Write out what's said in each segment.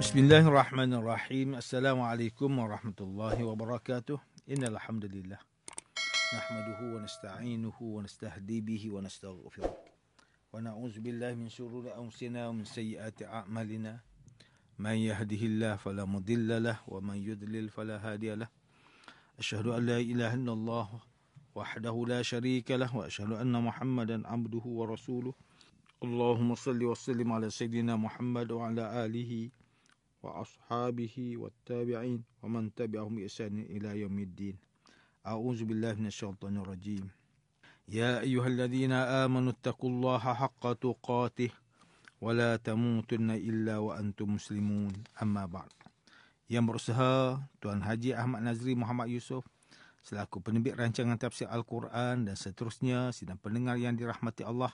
Bismillahirrahmanirrahim. Assalamualaikum warahmatullahi wabarakatuh. Innal hamdalillah nahmaduhu wa nasta'inuhu wa nastahdi bihi wa nastaghfiruh. Wa na'udzu billahi min shururi anfusina wa min sayyiati a'malina. Man yahdihillahu fala mudilla lahu wa man yudlil fala hadiya lahu. Asyhadu an la ilaha illallah wahdahu la syarika lahu wa asyhadu anna Muhammadan abduhu wa rasuluh. Allahumma salli wa sallim ala sayyidina Muhammad wa ala alihi wa ashabihi wa tabi'in wa man tabi'ahum bi ihsan ila yaumiddin. A'udzu billahi minasyaitonir rajim. Ya ayyuhalladzina amanu taqullaha haqqa tuqatih wa la tamutunna illa wa antum muslimun. Amma ba'd. Yang berusaha Tuan Haji Ahmad Nazri Muhammad Yusof selaku penerbit rancangan tafsir Al-Quran dan seterusnya, sidang pendengar yang dirahmati Allah.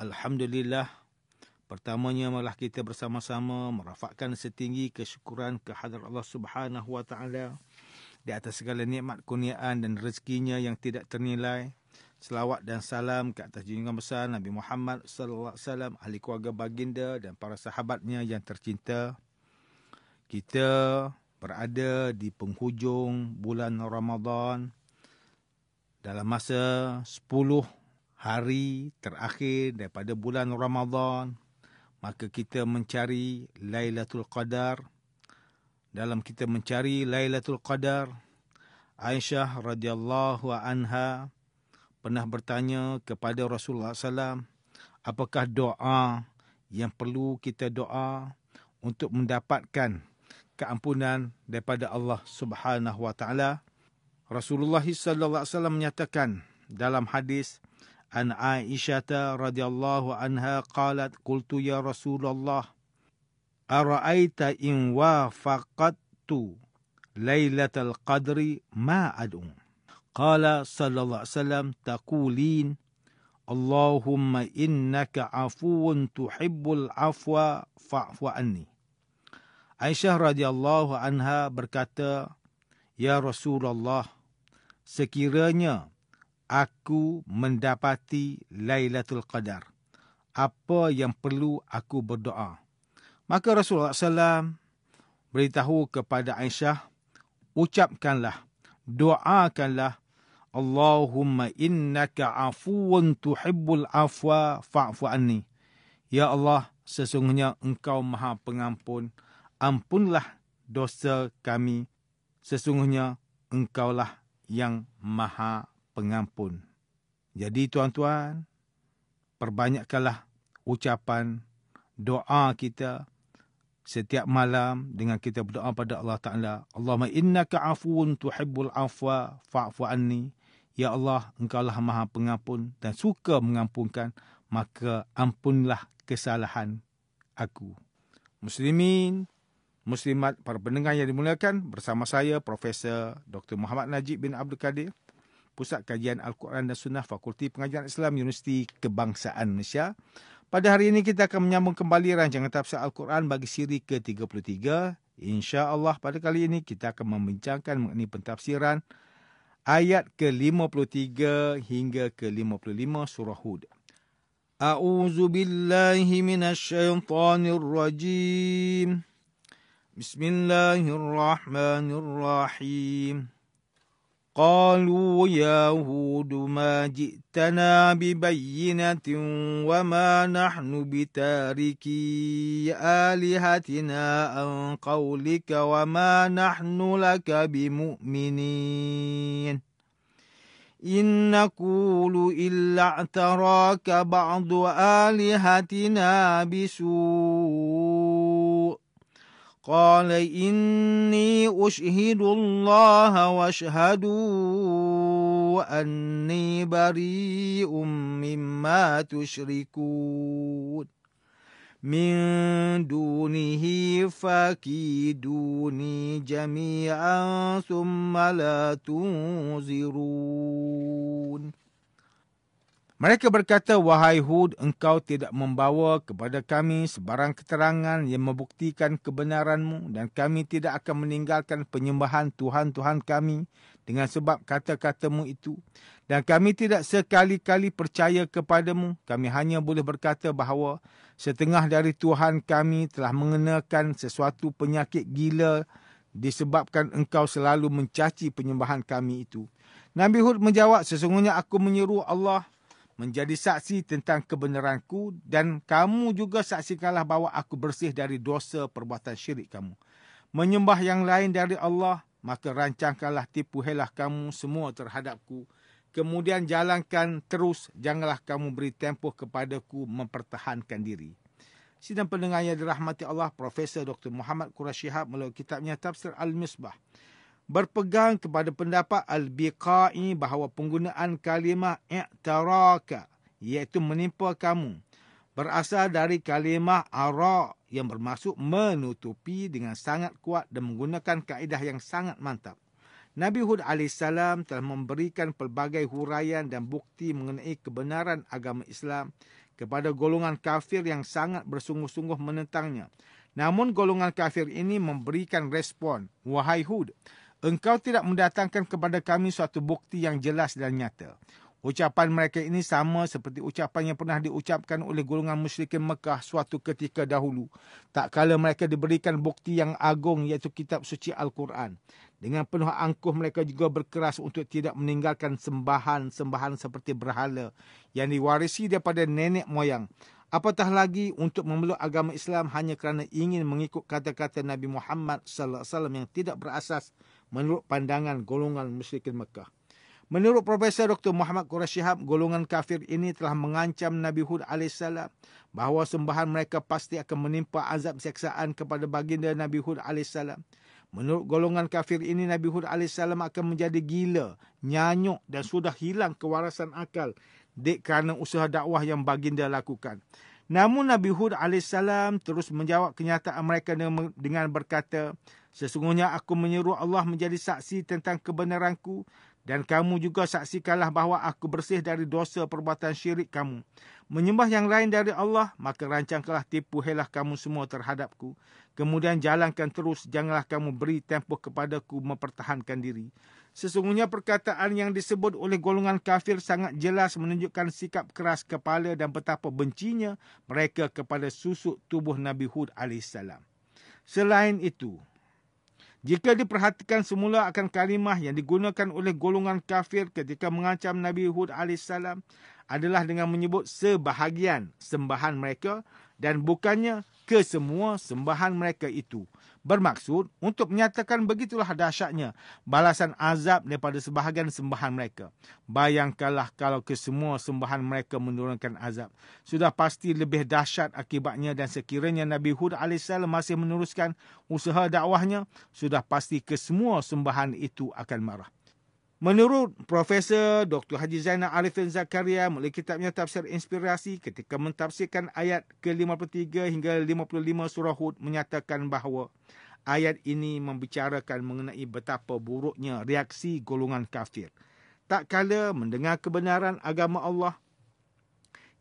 Alhamdulillah, pertamanya malah kita bersama-sama merafakkan setinggi kesyukuran kehadrat Allah Subhanahu wa taala di atas segala nikmat kurniaan dan rezekinya yang tidak ternilai. Selawat dan salam ke atas junjungan besar Nabi Muhammad sallallahu alaihi wasallam, ahli keluarga baginda dan para sahabatnya yang tercinta. Kita berada di penghujung bulan Ramadan dalam masa 10 hari terakhir daripada bulan Ramadan. Maka kita mencari Lailatul Qadar. Dalam kita mencari Lailatul Qadar, Aisyah radhiyallahu anha pernah bertanya kepada Rasulullah SAW, apakah doa yang perlu kita doa untuk mendapatkan keampunan daripada Allah Subhanahu wa taala? Rasulullah sallallahu alaihi wasallam menyatakan dalam hadis an Aisyah radhiyallahu anha qalat qultu ya Rasulullah ara'aita in wafaqattu lailatal qadri ma ad'u. Qala sallallahu alaihi wasallam taqulin Allahumma innaka afuwun tuhibbul afwa fa'fu anni. Aisyah radhiyallahu anha berkata, ya Rasulullah, sekiranya aku mendapati Lailatul Qadar, apa yang perlu aku berdoa? Maka Rasulullah SAW beritahu kepada Aisyah, ucapkanlah, doakanlah, Allahumma innaka afuwun tuhibbul afwa fa'fu anni. Ya Allah, sesungguhnya engkau maha pengampun, ampunlah dosa kami, sesungguhnya engkaulah yang maha pengampun. Jadi tuan-tuan, perbanyakkanlah ucapan doa kita setiap malam dengan kita berdoa pada Allah Ta'ala. Allahumma innaka afuun tuhibbul afwa fa'fu anni. Ya Allah, engkaulah maha pengampun dan suka mengampunkan, maka ampunlah kesalahan aku. Muslimin, muslimat, para pendengar yang dimuliakan, bersama saya Profesor Dr. Muhammad Najib bin Abdul Kadir, Pusat Kajian Al-Quran dan Sunnah, Fakulti Pengajian Islam, Universiti Kebangsaan Malaysia. Pada hari ini kita akan menyambung kembali rancangan tafsir Al-Quran bagi siri ke-33. InsyaAllah pada kali ini kita akan membincangkan mengenai pentafsiran ayat ke-53 hingga ke-55 surah Hud. A'udzu billahi minasyaitonir rajim. Bismillahirrahmanirrahim. قالوا يا هود ما جئتنا ببينة وما نحن بتاركي آلهتنا عن قولك وما نحن لك بمؤمنين إن نقول إلا اعتراك بعض آلهتنا بسوء قال إني أشهد الله واشهدوا أني بريء مما تشركون من دونه فكيدوني جميعا ثم لا تنظرون. Mereka berkata, wahai Hud, engkau tidak membawa kepada kami sebarang keterangan yang membuktikan kebenaranmu dan kami tidak akan meninggalkan penyembahan Tuhan-Tuhan kami dengan sebab kata-katamu itu. Dan kami tidak sekali-kali percaya kepadamu. Kami hanya boleh berkata bahawa setengah dari Tuhan kami telah mengenakan sesuatu penyakit gila disebabkan engkau selalu mencaci penyembahan kami itu. Nabi Hud menjawab, sesungguhnya aku menyeru Allah menjadi saksi tentang kebenaranku dan kamu juga saksikanlah bahawa aku bersih dari dosa perbuatan syirik kamu. Menyembah yang lain dari Allah, maka rancangkanlah tipu helah kamu semua terhadapku. Kemudian jalankan terus, janganlah kamu beri tempoh kepadaku mempertahankan diri. Sidang pendengar yang dirahmati Allah, Profesor Dr. Muhammad Quraish Shihab melalui kitabnya Tafsir Al-Misbah berpegang kepada pendapat Al-Biqai bahawa penggunaan kalimah i'taraka, iaitu menimpa kamu, berasal dari kalimah ara yang bermaksud menutupi dengan sangat kuat dan menggunakan kaedah yang sangat mantap. Nabi Hud AS telah memberikan pelbagai huraian dan bukti mengenai kebenaran agama Islam kepada golongan kafir yang sangat bersungguh-sungguh menentangnya. Namun golongan kafir ini memberikan respon, wahai Hud, engkau tidak mendatangkan kepada kami suatu bukti yang jelas dan nyata. Ucapan mereka ini sama seperti ucapan yang pernah diucapkan oleh golongan musyrikin Mekah suatu ketika dahulu, tak kala mereka diberikan bukti yang agung iaitu kitab suci Al-Quran. Dengan penuh angkuh mereka juga berkeras untuk tidak meninggalkan sembahan-sembahan seperti berhala yang diwarisi daripada nenek moyang. Apatah lagi untuk memeluk agama Islam hanya kerana ingin mengikut kata-kata Nabi Muhammad SAW yang tidak berasas menurut pandangan golongan musyrikin Mekah. Menurut Profesor Dr. Muhammad Quraish Shihab, golongan kafir ini telah mengancam Nabi Hud AS bahawa sembahan mereka pasti akan menimpa azab seksaan kepada baginda Nabi Hud AS. Menurut golongan kafir ini, Nabi Hud AS akan menjadi gila, nyanyuk dan sudah hilang kewarasan akal kerana usaha dakwah yang baginda lakukan. Namun Nabi Hud AS terus menjawab kenyataan mereka dengan berkata, sesungguhnya aku menyeru Allah menjadi saksi tentang kebenaranku dan kamu juga saksikanlah bahawa aku bersih dari dosa perbuatan syirik kamu. Menyembah yang lain dari Allah, maka rancangkanlah tipu helah kamu semua terhadapku. Kemudian jalankan terus, janganlah kamu beri tempoh kepadaku mempertahankan diri. Sesungguhnya perkataan yang disebut oleh golongan kafir sangat jelas menunjukkan sikap keras kepala dan betapa bencinya mereka kepada susuk tubuh Nabi Hud AS. Selain itu, jika diperhatikan semula akan kalimah yang digunakan oleh golongan kafir ketika mengancam Nabi Hud AS adalah dengan menyebut sebahagian sembahan mereka dan bukannya kesemua sembahan mereka itu. Bermaksud untuk menyatakan begitulah dahsyatnya balasan azab daripada sebahagian sembahan mereka. Bayangkanlah kalau kesemua sembahan mereka menurunkan azab. Sudah pasti lebih dahsyat akibatnya dan sekiranya Nabi Hud AS masih meneruskan usaha dakwahnya, sudah pasti kesemua sembahan itu akan marah. Menurut Profesor Dr. Haji Zainal Arifin Zakaria melalui kitabnya Tafsir Inspirasi ketika mentafsirkan ayat ke-53 hingga 55 surah Hud menyatakan bahawa ayat ini membicarakan mengenai betapa buruknya reaksi golongan kafir. Tak kala mendengar kebenaran agama Allah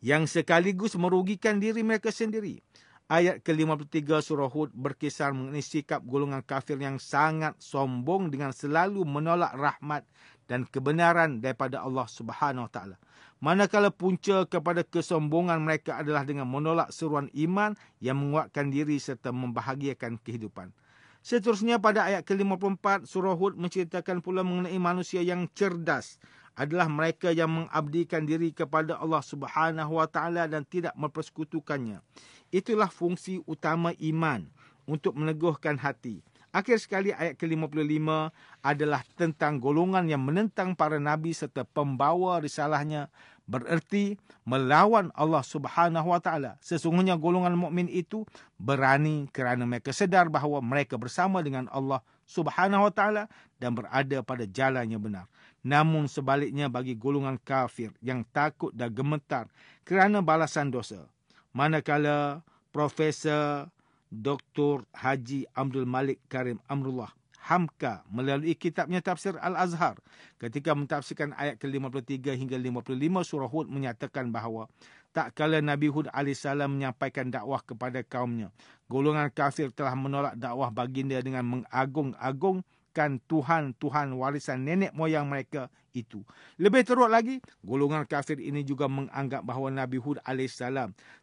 yang sekaligus merugikan diri mereka sendiri. Ayat ke-53 surah Hud berkisar mengenai sikap golongan kafir yang sangat sombong dengan selalu menolak rahmat dan kebenaran daripada Allah Subhanahu Wa Taala. Manakala punca kepada kesombongan mereka adalah dengan menolak seruan iman yang menguatkan diri serta membahagiakan kehidupan. Seterusnya pada ayat ke-54 surah Hud menceritakan pula mengenai manusia yang cerdas adalah mereka yang mengabdikan diri kepada Allah Subhanahu Wa Taala dan tidak mempersekutukannya. Itulah fungsi utama iman untuk meneguhkan hati. Akhir sekali ayat ke-55 adalah tentang golongan yang menentang para nabi serta pembawa risalahnya, bererti melawan Allah Subhanahu Wa Taala. Sesungguhnya golongan mukmin itu berani kerana mereka sedar bahawa mereka bersama dengan Allah Subhanahu Wa Taala dan berada pada jalan yang benar. Namun sebaliknya bagi golongan kafir yang takut dan gemetar kerana balasan dosa. Manakala Profesor Dr. Haji Abdul Malik Karim Amrullah Hamka melalui kitabnya Tafsir Al-Azhar ketika mentafsirkan ayat ke-53 hingga 55 surah Hud menyatakan bahawa tak kala Nabi Hud AS menyampaikan dakwah kepada kaumnya, golongan kafir telah menolak dakwah baginda dengan mengagung-agung menyembahkan Tuhan warisan nenek moyang mereka itu. Lebih teruk lagi, golongan kafir ini juga menganggap bahawa Nabi Hud AS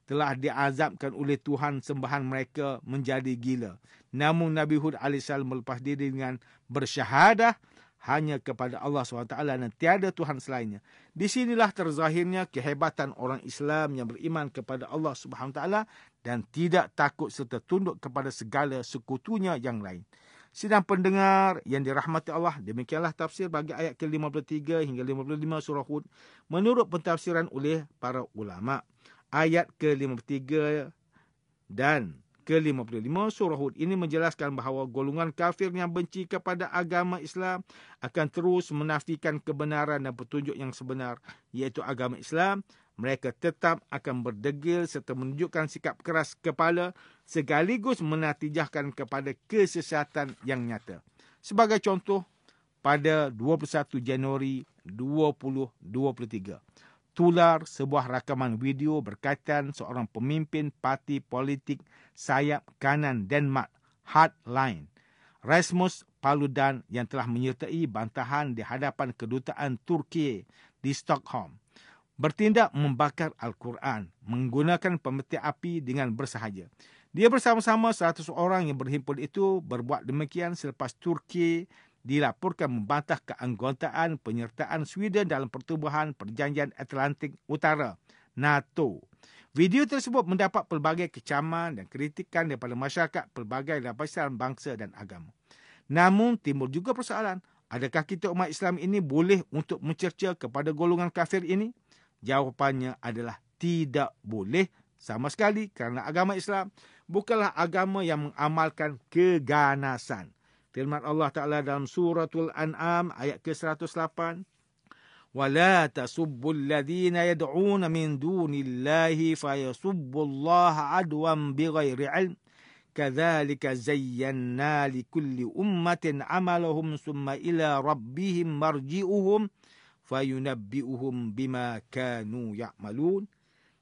telah diazabkan oleh Tuhan sembahan mereka menjadi gila. Namun Nabi Hud AS melepas diri dengan bersyahadah hanya kepada Allah SWT dan tiada Tuhan selainnya. Di sinilah terzahirnya kehebatan orang Islam yang beriman kepada Allah SWT dan tidak takut serta tunduk kepada segala sekutunya yang lain. Sidang pendengar yang dirahmati Allah, demikianlah tafsir bagi ayat ke-53 hingga 55 surah Hud menurut pentafsiran oleh para ulama. Ayat ke-53 dan ke-55 surah Hud ini menjelaskan bahawa golongan kafir yang benci kepada agama Islam akan terus menafikan kebenaran dan petunjuk yang sebenar, iaitu agama Islam. Mereka tetap akan berdegil serta menunjukkan sikap keras kepala sekaligus menatijahkan kepada kesesatan yang nyata. Sebagai contoh, pada 21 Januari 2023, tular sebuah rakaman video berkaitan seorang pemimpin parti politik sayap kanan Denmark, Hardline, Rasmus Paludan, yang telah menyertai bantahan di hadapan kedutaan Turki di Stockholm, bertindak membakar Al-Quran menggunakan pemeti api dengan bersahaja. Dia bersama-sama 100 orang yang berhimpun itu berbuat demikian selepas Turki dilaporkan membantah keanggotaan penyertaan Sweden dalam Pertubuhan Perjanjian Atlantik Utara, NATO. Video tersebut mendapat pelbagai kecaman dan kritikan daripada masyarakat pelbagai lapisan bangsa dan agama. Namun timbul juga persoalan, adakah kita umat Islam ini boleh untuk mencerca kepada golongan kafir ini? Jawapannya adalah tidak boleh sama sekali, kerana agama Islam bukanlah agama yang mengamalkan keganasan. Firman Allah Ta'ala dalam suratul An'am ayat ke-108. وَلَا تَسُبُّوا الَّذِينَ يَدْعُونَ مِنْ دُونِ اللَّهِ فَيَسُبُّوا اللَّهَ عَدْوًا بِغَيْرِ عِلْمٍ كَذَلِكَ زَيَّنَّا لِكُلِّ أُمَّةٍ عَمَلَهُمْ ثُمَّ إِلَى رَبِّهِمْ مَرْجِعُهُمْ فَيُنَبِّئُهُمْ بِمَا كَانُوا يَعْمَلُونَ.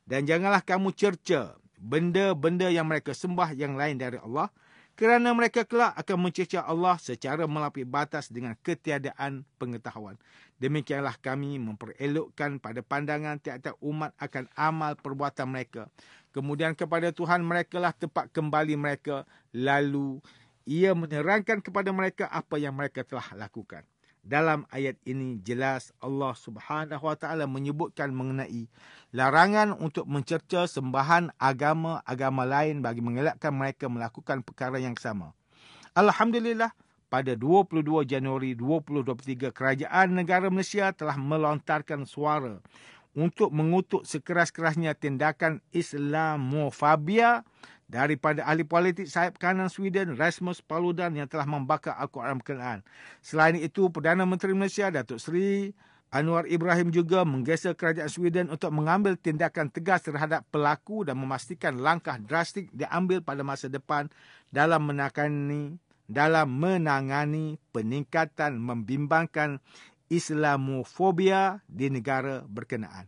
Dan janganlah kamu cerca benda-benda yang mereka sembah yang lain dari Allah, kerana mereka kelak akan mencerca Allah secara melampaui batas dengan ketiadaan pengetahuan. Demikianlah kami memperelokkan pada pandangan tiap-tiap umat akan amal perbuatan mereka. Kemudian kepada Tuhan mereka lah tempat kembali mereka. Lalu ia menerangkan kepada mereka apa yang mereka telah lakukan. Dalam ayat ini jelas Allah Subhanahu Wa Taala menyebutkan mengenai larangan untuk mencerca sembahan agama-agama lain bagi mengelakkan mereka melakukan perkara yang sama. Alhamdulillah, pada 22 Januari 2023, Kerajaan Negara Malaysia telah melontarkan suara untuk mengutuk sekeras-kerasnya tindakan Islamofobia daripada ahli politik sayap kanan Sweden, Rasmus Paludan, yang telah membakar Al-Quran berkenaan. Selain itu, Perdana Menteri Malaysia, Datuk Seri Anwar Ibrahim, juga menggesel kerajaan Sweden untuk mengambil tindakan tegas terhadap pelaku dan memastikan langkah drastik diambil pada masa depan dalam menangani peningkatan membimbangkan Islamofobia di negara berkenaan.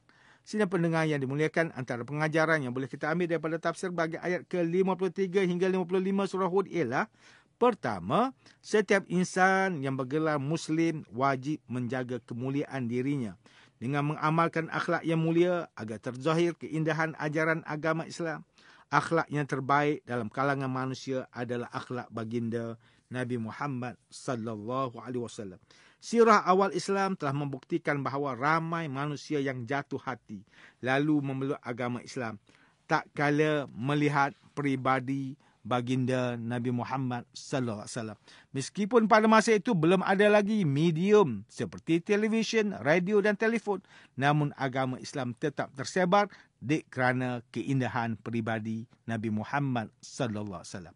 Sidang pendengar yang dimuliakan, antara pengajaran yang boleh kita ambil daripada tafsir bagi ayat ke-53 hingga 55 surah Hud ialah: pertama, setiap insan yang bergelar Muslim wajib menjaga kemuliaan dirinya dengan mengamalkan akhlak yang mulia agar terzahir keindahan ajaran agama Islam. Akhlak yang terbaik dalam kalangan manusia adalah akhlak baginda Nabi Muhammad sallallahu alaihi wasallam. Sirah awal Islam telah membuktikan bahawa ramai manusia yang jatuh hati lalu memeluk agama Islam tak kala melihat peribadi baginda Nabi Muhammad sallallahu alaihi wasallam. Meskipun pada masa itu belum ada lagi medium seperti televisyen, radio dan telefon, namun agama Islam tetap tersebar kerana keindahan peribadi Nabi Muhammad sallallahu alaihi wasallam.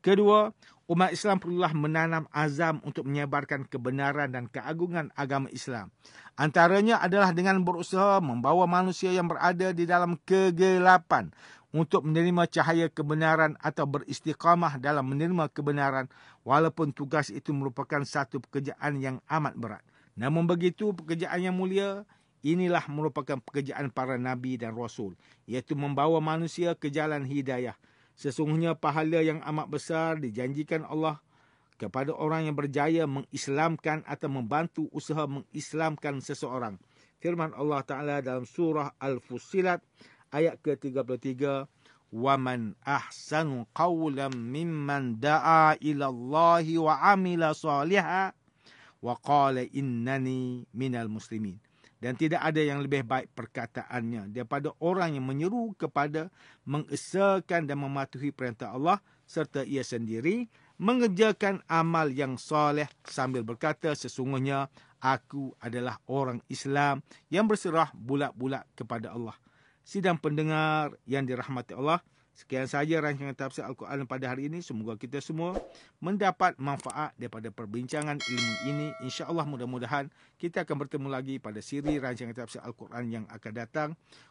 Kedua, umat Islam perlulah menanam azam untuk menyebarkan kebenaran dan keagungan agama Islam. Antaranya adalah dengan berusaha membawa manusia yang berada di dalam kegelapan untuk menerima cahaya kebenaran atau beristiqamah dalam menerima kebenaran, walaupun tugas itu merupakan satu pekerjaan yang amat berat. Namun begitu, pekerjaan yang mulia inilah merupakan pekerjaan para Nabi dan Rasul, iaitu membawa manusia ke jalan hidayah. Sesungguhnya pahala yang amat besar dijanjikan Allah kepada orang yang berjaya mengislamkan atau membantu usaha mengislamkan seseorang. Firman Allah Ta'ala dalam surah Al-Fussilat ayat ke-33, وَمَنْ أَحْسَنُ قَوْلًا مِمَّنْ دَعَا إِلَى اللَّهِ وَعَمِلَ صَالِحًا وَقَالَ إِنَّنِي مِنَ الْمُسْلِمِينَ. Dan tidak ada yang lebih baik perkataannya daripada orang yang menyeru kepada mengesahkan dan mematuhi perintah Allah serta ia sendiri mengerjakan amal yang soleh sambil berkata, sesungguhnya aku adalah orang Islam yang berserah bulat-bulat kepada Allah. Sidang pendengar yang dirahmati Allah, sekian sahaja rancangan tafsir Al-Quran pada hari ini. Semoga kita semua mendapat manfaat daripada perbincangan ilmu ini. InsyaAllah mudah-mudahan kita akan bertemu lagi pada siri rancangan tafsir Al-Quran yang akan datang.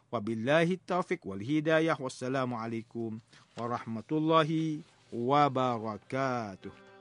Wabillahi taufiq wal hidayah. Wassalamualaikum warahmatullahi wabarakatuh.